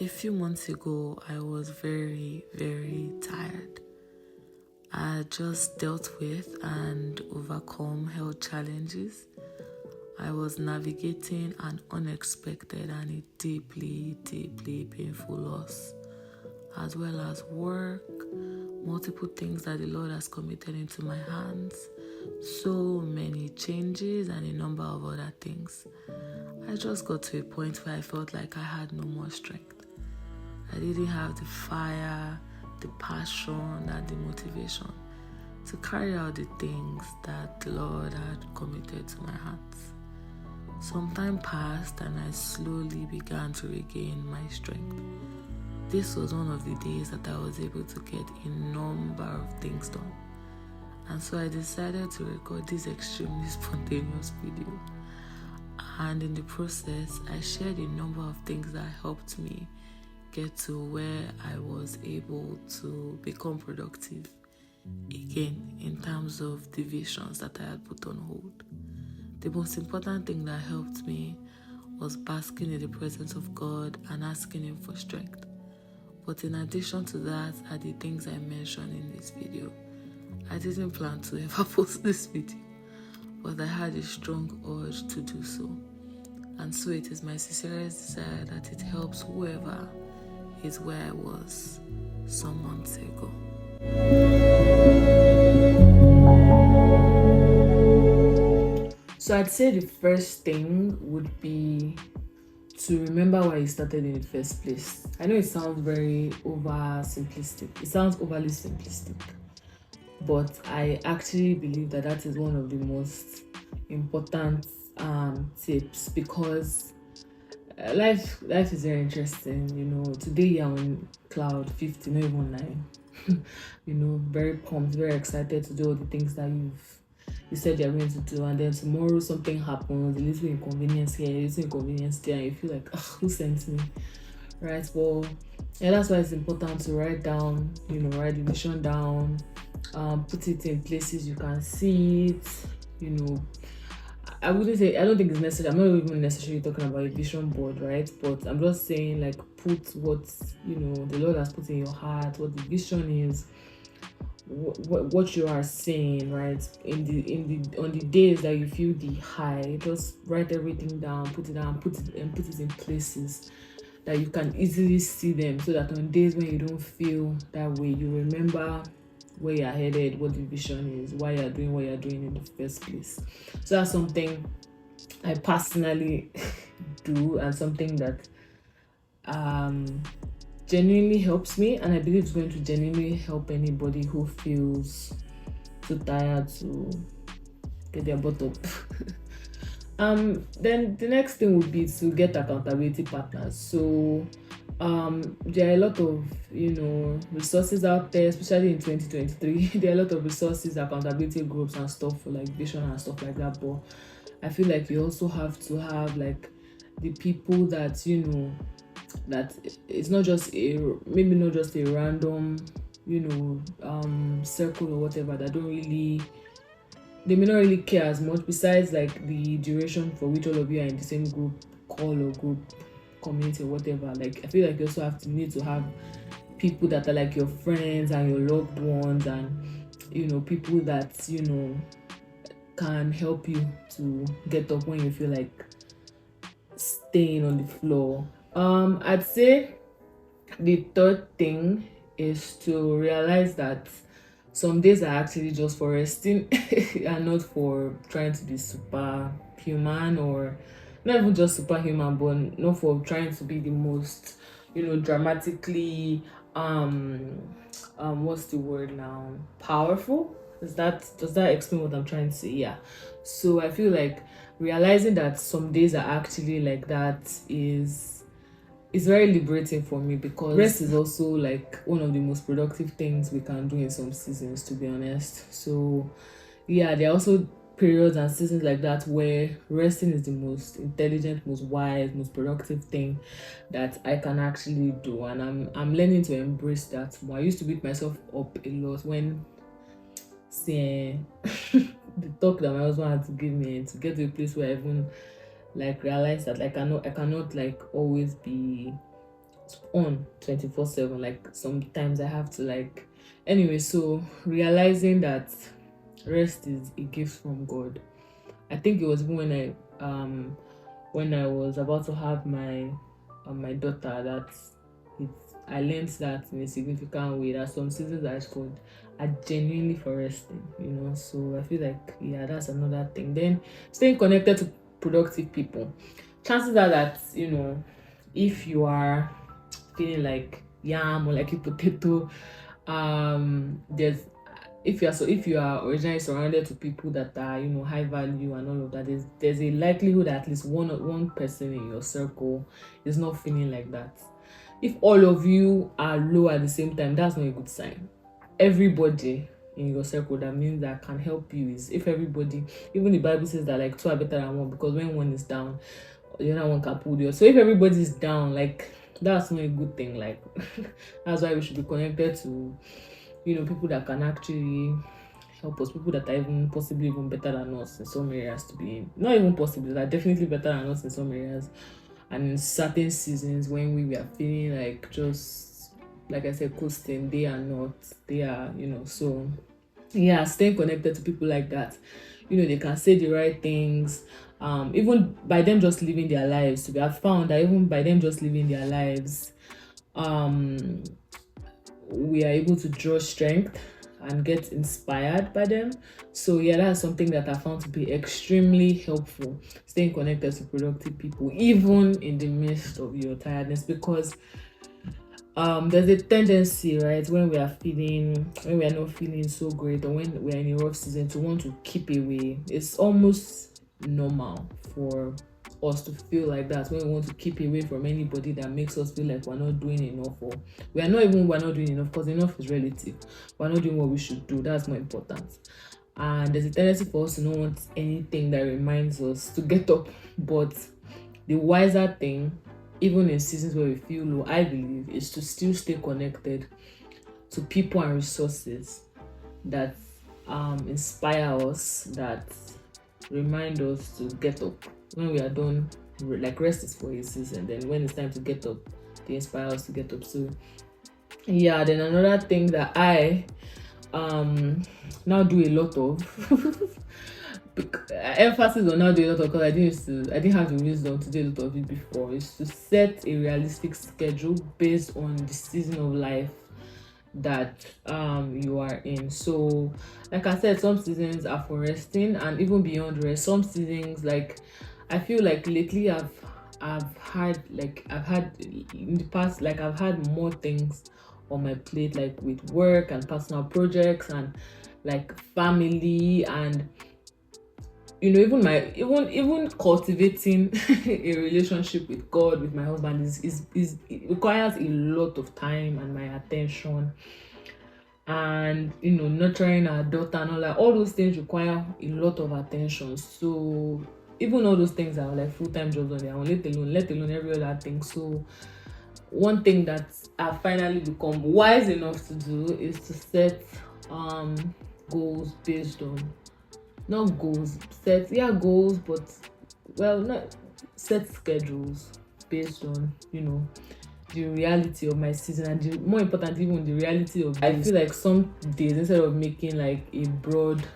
A few months ago, I was very, very tired. I had just dealt with and overcome health challenges. I was navigating an unexpected and a deeply, deeply painful loss, as well as work, multiple things that the Lord has committed into my hands, so many changes and a number of other things. I just got to a point where I felt like I had no more strength. I didn't have the fire, the passion, and the motivation to carry out the things that the Lord had committed to my hands. Some time passed and I slowly began to regain my strength. This was one of the days that I was able to get a number of things done. And so I decided to record this extremely spontaneous video. And in the process, I shared a number of things that helped me get to where I was able to become productive again in terms of the visions that I had put on hold. The most important thing that helped me was basking in the presence of God and asking Him for strength. But in addition to that are the things I mentioned in this video. I didn't plan to ever post this video, but I had a strong urge to do so. And so it is my sincerest desire that it helps whoever is where I was some months ago. So I'd say the first thing would be to remember why you started in the first place. I know it sounds very oversimplistic. It sounds overly simplistic. But I actually believe that is one of the most important tips, because life is very interesting. Today you're on cloud 50, not even 9. Very pumped, very excited to do all the things that you said you're going to do, and then tomorrow something happens, a little inconvenience here, a little inconvenience there, and you feel like, who sent me? Right? Well, yeah, that's why it's important to write down, write the vision down, put it in places you can see it. I don't think it's necessary. I'm not even necessarily talking about a vision board, right? But I'm just saying, like, put what the Lord has put in your heart, what the vision is, what you are saying, right? On the days that you feel the high, just write everything down, put it in places that you can easily see them, so that on days when you don't feel that way, you remember where you're headed, what the vision is, why you're doing what you're doing in the first place. So that's something I personally do, and something that genuinely helps me, and I believe it's going to genuinely help anybody who feels too tired to get their butt up. Then the next thing would be to get accountability partners. So there are a lot of resources out there, especially in 2023. There are a lot of resources, accountability groups and stuff for like vision and stuff like that. But I feel like you also have to have like the people that that it's not just maybe not just a random circle or whatever, that they may not really care as much, besides like the duration for which all of you are in the same group call or group community or whatever. Like, I feel like you also need to have people that are like your friends and your loved ones, and people that can help you to get up when you feel like staying on the floor. I'd say the third thing is to realize that some days are actually just for resting and not for trying to be superhuman, or not even just superhuman, but not for trying to be the most dramatically what's the word now, powerful. Does that explain what I'm trying to say? Yeah. So I feel like realizing that some days are actually like that is very liberating for me, because rest is also like one of the most productive things we can do in some seasons, to be honest. So yeah, there are also periods and seasons like that where resting is the most intelligent, most wise, most productive thing that I can actually do, and I'm learning to embrace that more. I used to beat myself up a lot when seeing the talk that my husband had to give me, to get to a place where I even like realize that like I cannot like always be on 24/7. Like sometimes I have to like anyway. So realizing that rest is a gift from God. I think it was even when I was about to have my daughter that it I learned that in a significant way that some seasons are genuinely for resting, So I feel like yeah, that's another thing. Then staying connected to productive people. Chances are that, if you are feeling like yam or like a potato, there's if you are originally surrounded to people that are high value and all of that, there's a likelihood that at least one person in your circle is not feeling like that. If all of you are low at the same time, that's not a good sign. Everybody in your circle, that means that can help you is if everybody, even the Bible says that like two are better than one, because when one is down, the other one can pull the other. So if everybody is down, like that's not a good thing. Like that's why we should be connected to people that can actually help us, people that are even possibly even better than us in some areas to be in. Not even possibly, they're definitely better than us in some areas. And in certain seasons when we were feeling like just like I said, coasting, they are not. They are, so yeah, staying connected to people like that. They can say the right things. Even by them just living their lives, we have found that even by them just living their lives, um we are able to draw strength and get inspired by them. So yeah, that's something that I found to be extremely helpful, staying connected to productive people even in the midst of your tiredness, because there's a tendency, right, when we are not feeling so great, or when we're in a rough season, to want to keep away. It's almost normal for us to feel like that, when we want to keep away from anybody that makes us feel like we're not doing enough, or we're not doing enough, because enough is relative. We're not doing what we should do. That's more important. And there's a tendency for us to not want anything that reminds us to get up. But the wiser thing, even in seasons where we feel low, I believe, is to still stay connected to people and resources that inspire us, that remind us to get up when we are done. Like rest is for a season, then when it's time to get up, they inspire us to get up. So yeah, then another thing that I now do a lot of emphasis on now do a lot of, because I didn't have the wisdom to do a lot of it before, is to set a realistic schedule based on the season of life that you are in. So like I said, some seasons are for resting, and even beyond rest, some seasons, like I feel like lately I've had in the past, like I've had more things on my plate, like with work and personal projects and like family, and even cultivating a relationship with God, with my husband, is it requires a lot of time and my attention. And nurturing our daughter and all those things require a lot of attention. So even all those things are like full-time jobs on their own, let alone every other thing. So one thing that I've finally become wise enough to do is to set goals based on, not goals set yeah goals, but not set schedules based on the reality of my season, and more importantly, even the reality of I feel like some days, instead of making like a broad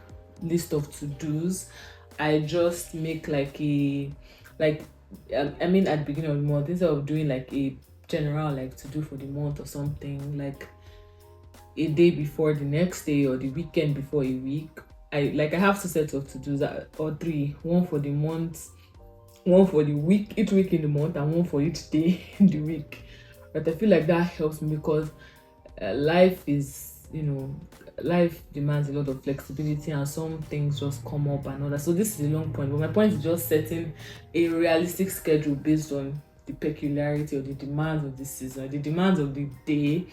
list of to-dos, I just make like I mean, at the beginning of the month, instead of doing like a general like to do for the month or something, like a day before the next day or the weekend before a week, I have to set of to-dos or three: one for the month, one for the week, each week in the month, and one for each day in the week. But I feel like that helps me, because life demands a lot of flexibility, and some things just come up and all that. So this is a long point, but my point is just setting a realistic schedule based on the peculiarity or the demands of the season, the demands of the day,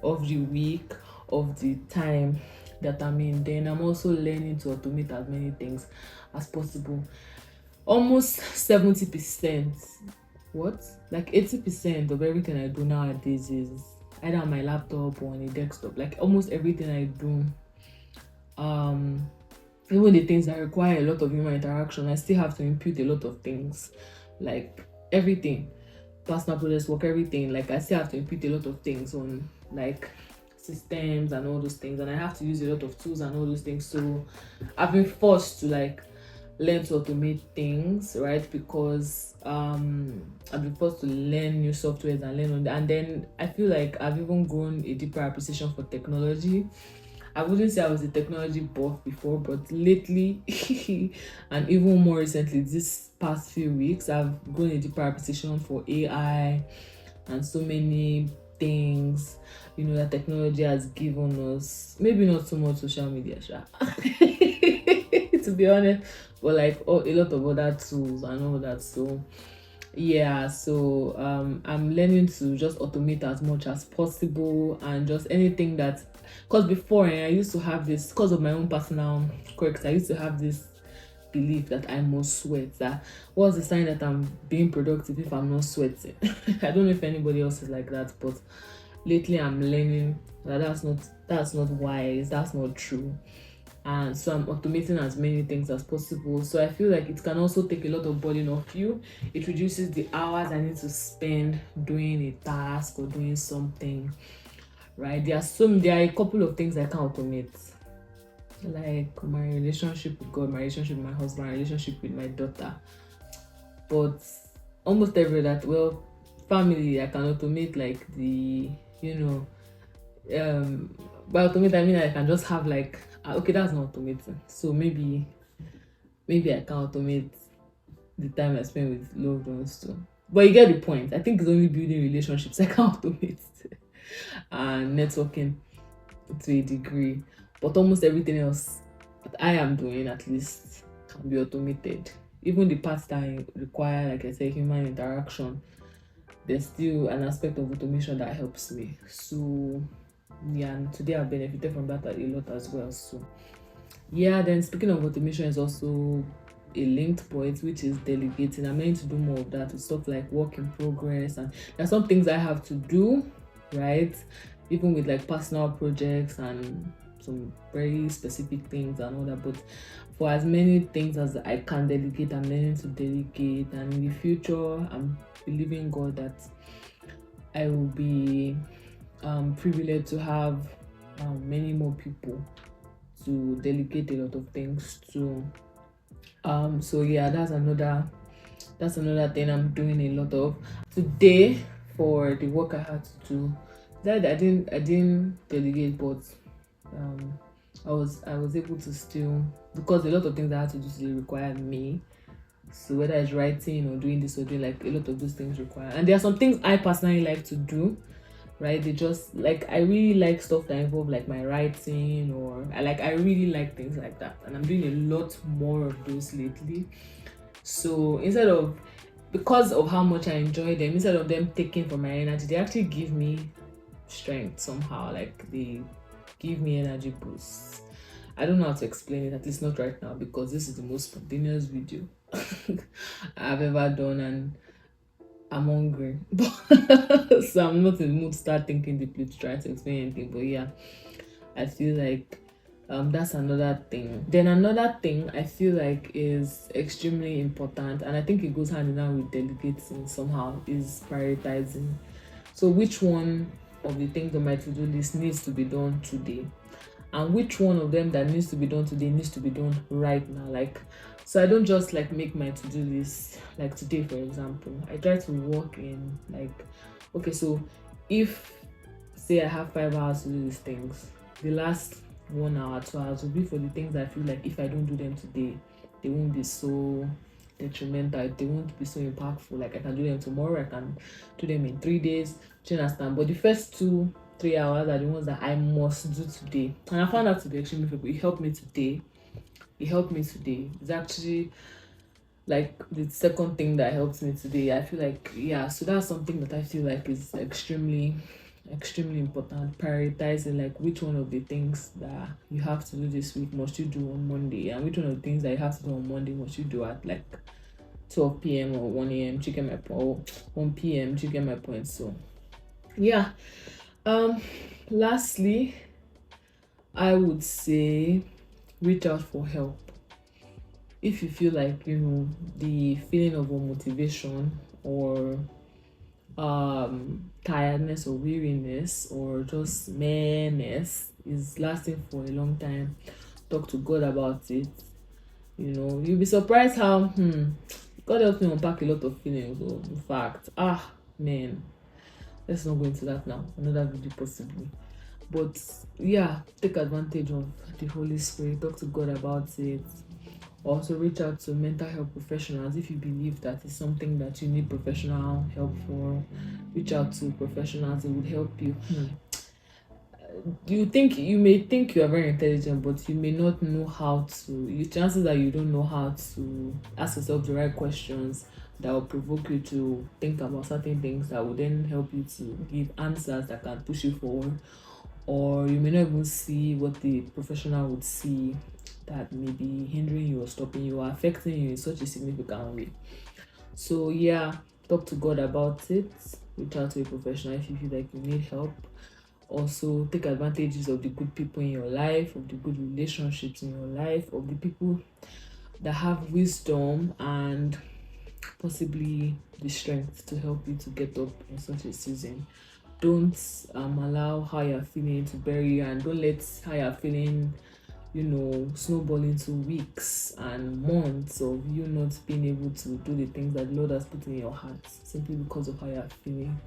of the week, of the time that I'm in. Then I'm also learning to automate as many things as possible. Almost 70%, like 80% of everything I do nowadays is either on my laptop or on a desktop. Like almost everything I do, even the things that require a lot of human interaction, I still have to input a lot of things, like everything. personal projects, work, everything, like I still have to input a lot of things on like systems and all those things, and I have to use a lot of tools and all those things. So I've been forced to like learn to automate things, right? Because I've been forced to learn new softwares and learn on and then I feel like I've even grown a deeper appreciation for technology. I wouldn't say I was a technology buff before, but lately and even more recently, this past few weeks, I've grown a deeper appreciation for AI and so many things, you know, that technology has given us. Maybe not so much social media, to be honest, but like a lot of other tools and all that. So yeah, so I'm learning to just automate as much as possible and just anything that, because before I used to have this, because of my own personal quirks, I used to have this belief that I must sweat. That what's the sign that I'm being productive if I'm not sweating? I don't know if anybody else is like that, but lately I'm learning that that's not wise, that's not true. And so I'm automating as many things as possible. So I feel like it can also take a lot of burden off you. It reduces the hours I need to spend doing a task or doing something, right? There are a couple of things I can automate, like my relationship with God, my relationship with my husband, my relationship with my daughter. But almost every that, well, family I can automate, like the, you know, by automate I mean I can just have like okay, that's not automating. So maybe I can automate the time I spend with loved ones too. But you get the point. I think it's only building relationships I can automate and networking to a degree. But almost everything else that I am doing at least can be automated. Even the parts that require, like I said, human interaction, there's still an aspect of automation that helps me. So yeah, and today I've benefited from that a lot as well. So yeah, then speaking of automation is also a linked point, which is delegating. I'm meant to do more of that with stuff like work in progress, and there's some things I have to do, right? Even with like personal projects and some very specific things and all that. But for as many things as I can delegate, I'm learning to delegate, and in the future, I'm believing God that I will be privileged to have many more people to delegate a lot of things to. So yeah, that's another thing I'm doing a lot of today. For the work I had to do, that I didn't delegate, but I was able to still, because a lot of things I had to do today required me. So whether it's writing or doing this or doing, like, a lot of those things require, and there are some things I personally like to do, right? They just like, I really like stuff that involve like my writing, or I really like things like that, and I'm doing a lot more of those lately. So instead of, because of how much I enjoy them, instead of them taking from my energy, they actually give me strength somehow. Like, they give me energy boosts. I don't know how to explain it, at least not right now, because this is the most spontaneous video I've ever done, and I'm hungry. So I'm not in the mood to start thinking deeply to try to explain anything. But yeah, I feel like that's another thing. Then another thing I feel like is extremely important, and I think it goes hand in hand with delegating somehow, is prioritizing. So which one of the things on my to-do list needs to be done today? And which one of them that needs to be done today needs to be done right now? Like, so I don't just like make my to-do list like today, for example. I try to work in like, okay, so if say I have 5 hours to do these things, the last 1 hour, 2 hours will be for the things I feel like if I don't do them today, they won't be so detrimental, they won't be so impactful. Like, I can do them tomorrow, I can do them in 3 days. Do you understand? But the first 2-3 hours are the ones that I must do today. And I found that to be extremely helpful. It helped me today. It's actually like the second thing that helps me today. I feel like, yeah, so that's something that I feel like is extremely important. Prioritizing, like, which one of the things that you have to do this week must you do on Monday, and which one of the things that you have to do on Monday must you do at like 12 p.m. or 1 a.m. Do you get my point? Or 1 p.m. Do you get my point? So yeah. Lastly, I would say reach out for help. If you feel like, the feeling of unmotivation or tiredness or weariness or just madness is lasting for a long time, talk to God about it. You know, you'll be surprised how God helped me unpack a lot of feelings. Oh, in fact, man, let's not go into that now. Another video possibly. But yeah, take advantage of the Holy Spirit, talk to God about it. Also reach out to mental health professionals if you believe that is something that you need professional help for. Reach out to professionals, it would help you. You may think you are very intelligent, but you may not know how to. You chances that you don't know how to ask yourself the right questions that will provoke you to think about certain things that will then help you to give answers that can push you forward. Or you may not even see what the professional would see that may be hindering you or stopping you or affecting you in such a significant way. So yeah, talk to God about it. Reach out to a professional if you feel like you need help. Also take advantages of the good people in your life, of the good relationships in your life, of the people that have wisdom and possibly the strength to help you to get up in such a season. Don't allow how you're feeling to bury you, and don't let how you're feeling, snowball into weeks and months of you not being able to do the things that the Lord has put in your heart simply because of how you're feeling.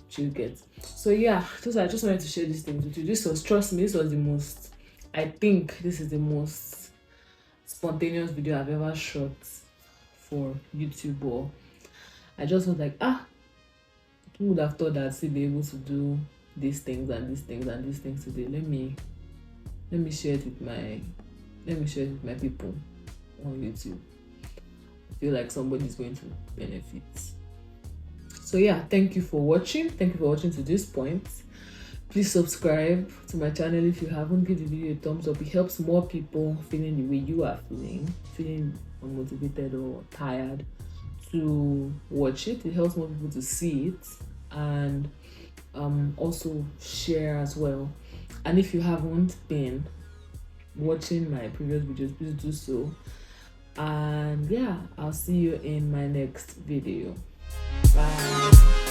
You get. So yeah, I just wanted to share these things with you. Trust me, this was the most, I think this is the most spontaneous video I've ever shot for YouTube. Or I just was like, who would have thought that I'd be able to do these things and these things and these things today? Let me share it with my people on YouTube. I feel like somebody's going to benefit. So yeah, thank you for watching. Thank you for watching to this point. Please subscribe to my channel if you haven't. Give the video a thumbs up. It helps more people feeling the way you are feeling unmotivated or tired, to watch it. It helps more people to see it, and also share as well. And if you haven't been watching my previous videos, please do so. And yeah, I'll see you in my next video. Bye.